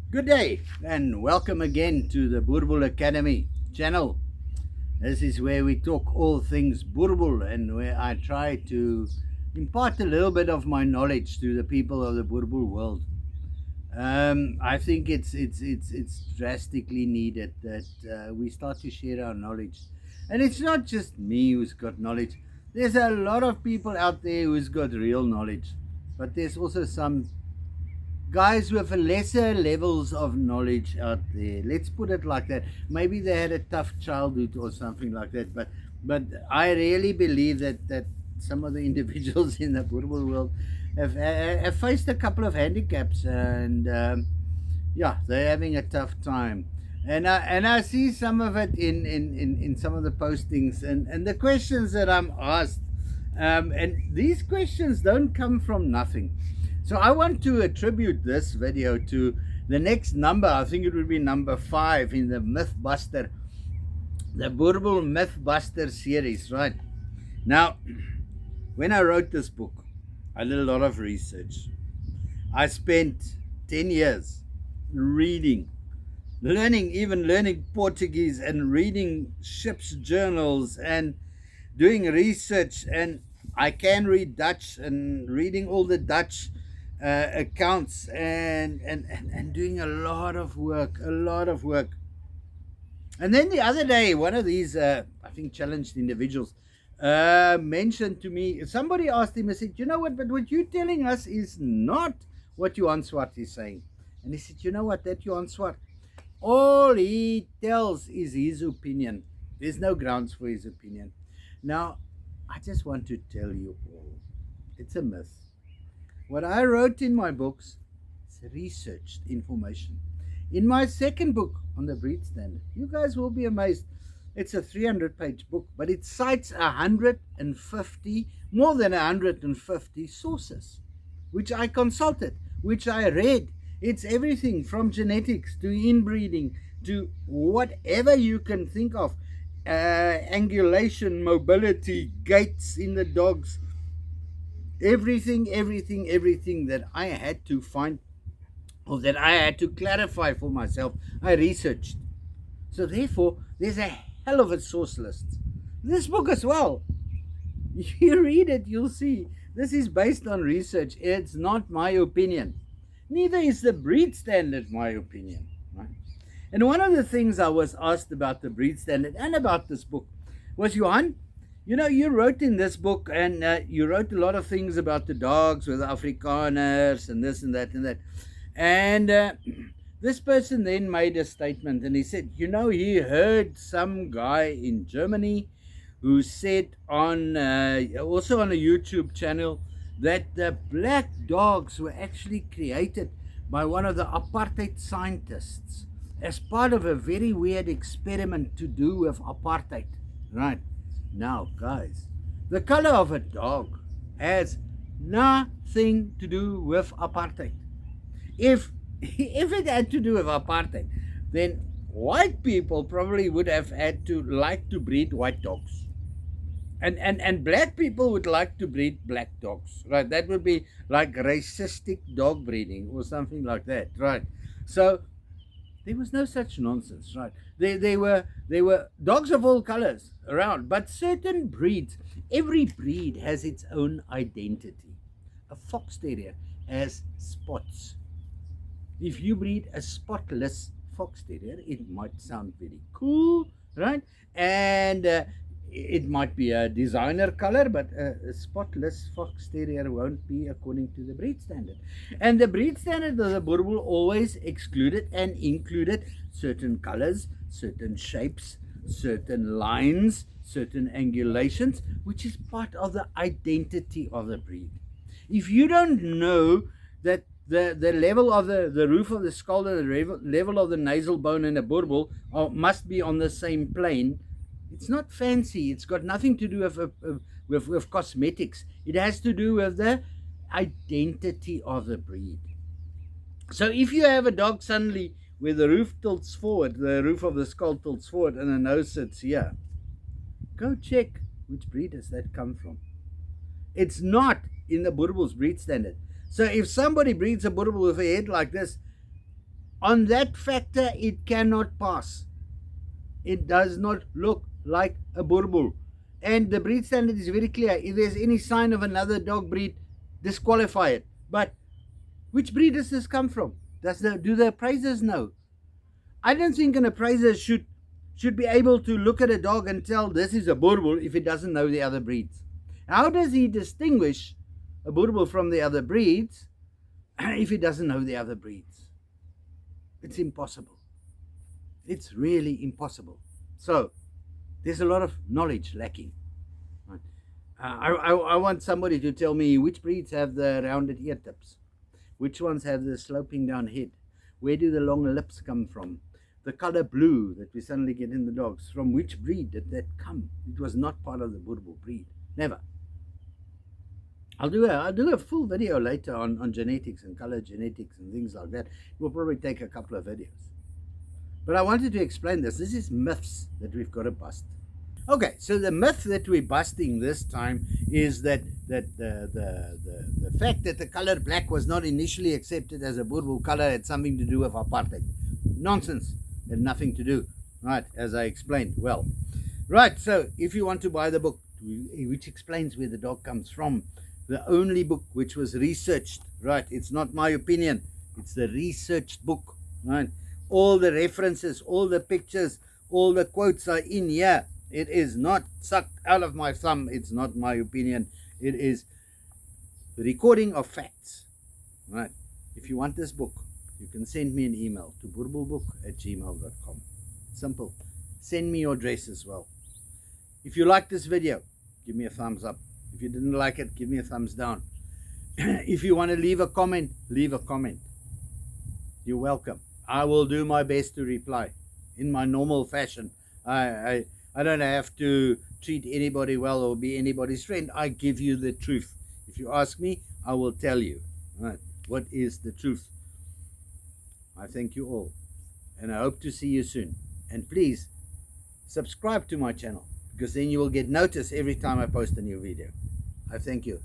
Good day and welcome again to the Boerboel Academy channel. This is where we talk all things Boerboel and where I try to impart a little bit of my knowledge to the people of the Boerboel world. I think it's drastically needed that we start to share our knowledge, and it's not just me who's got knowledge. There's a lot of people out there who's got real knowledge, but there's also some guys with lesser levels of knowledge out there. Let's put it like that. Maybe they had a tough childhood or something like that. But I really believe that some of the individuals in the Boerboel world have faced a couple of handicaps, and yeah, they're having a tough time. And I see some of it in some of the postings and the questions that I'm asked. And these questions don't come from nothing. So I want to attribute this video to the next number. I think it would be number 5 in the Myth Buster, the Boerboel Myth Buster series, right? Now, when I wrote this book, I did a lot of research. I spent 10 years reading, learning Portuguese and reading ship's journals and doing research. And I can read Dutch and reading all the Dutch accounts and doing a lot of work. And then the other day, one of these, I think, challenged individuals mentioned to me, somebody asked him, I said, you know what, but what you're telling us is not what Johan Swart is saying. And he said, you know what, that Johan Swart, all he tells is his opinion. There's no grounds for his opinion. Now, I just want to tell you all, it's a myth. What I wrote in my books is researched information. In my second book on the breed standard, you guys will be amazed. It's a 300-page book, but it cites 150, more than 150 sources, which I consulted, which I read. It's everything from genetics to inbreeding to whatever you can think of. Angulation, mobility, gaits in the dogs, everything that I had to find, or that I had to clarify for myself, I researched. So therefore, there's a hell of a source list. This book as well. If you read it, you'll see this is based on research. It's not my opinion. Neither is the breed standard my opinion. Right? And one of the things I was asked about the breed standard and about this book was, Johan, you know, you wrote in this book, and you wrote a lot of things about the dogs with Afrikaners and this and that and that. And this person then made a statement, and he said, you know, he heard some guy in Germany who said on also on a YouTube channel that the black dogs were actually created by one of the apartheid scientists as part of a very weird experiment to do with apartheid, right? Now, guys, the color of a dog has nothing to do with apartheid. If it had to do with apartheid, then white people probably would have had to like to breed white dogs. And black people would like to breed black dogs, right? That would be like racistic dog breeding or something like that, right? So there was no such nonsense, right? They were dogs of all colors around, but certain breeds, every breed has its own identity. A fox terrier has spots. If you breed a spotless fox terrier, it might sound very cool, right? And it might be a designer color, but a spotless fox terrier won't be according to the breed standard. And the breed standard of the Boerboel always excluded and included certain colors, certain shapes, certain lines, certain angulations, which is part of the identity of the breed. If you don't know that the level of the roof of the skull and the level of the nasal bone in a Boerboel must be on the same plane, it's not fancy. It's got nothing to do with cosmetics. It has to do with the identity of the breed. So if you have a dog suddenly where the roof tilts forward, the roof of the skull tilts forward, and the nose sits here, go check which breed does that come from. It's not in the Boerboel's breed standard. So if somebody breeds a Boerboel with a head like this, On that factor, it cannot pass. It does not look like a Boerboel. And the breed standard is very clear. If there's any sign of another dog breed, disqualify it. But which breed does this come from? Do the appraisers know? I don't think an appraiser should be able to look at a dog and tell this is a Boerboel if it doesn't know the other breeds. How does he distinguish a Boerboel from the other breeds if he doesn't know the other breeds? It's impossible. It's really impossible. So there's a lot of knowledge lacking. Right? I want somebody to tell me which breeds have the rounded ear tips, which ones have the sloping down head, where do the long lips come from, the color blue that we suddenly get in the dogs, from which breed did that come? It was not part of the Boerboel breed, never. I'll do a full video later on genetics and color genetics and things like that. It will probably take a couple of videos. But I wanted to explain this. This is myths that we've got to bust. Okay, so the myth that we're busting this time is that the fact that the color black was not initially accepted as a Boerboel color had something to do with apartheid. Nonsense. It had nothing to do. Right, as I explained. Well, right, so if you want to buy the book, which explains where the dog comes from, the only book which was researched, right, it's not my opinion, it's the researched book, right? All the references, all the pictures, all the quotes are in here. It is not sucked out of my thumb. It's not my opinion. It is the recording of facts, right? If you want this book, you can send me an email to boerboelbook@gmail.com. Simple. Send me your address as well. If you like this video, give me a thumbs up. If you didn't like it, give me a thumbs down. If you want to leave a comment, leave a comment. You're welcome. I will do my best to reply in my normal fashion. I don't have to treat anybody well or be anybody's friend. I give you the truth. If you ask me, I will tell you. Right? What is the truth? I thank you all, and I hope to see you soon. And please subscribe to my channel, because then you will get notice every time I post a new video. I thank you.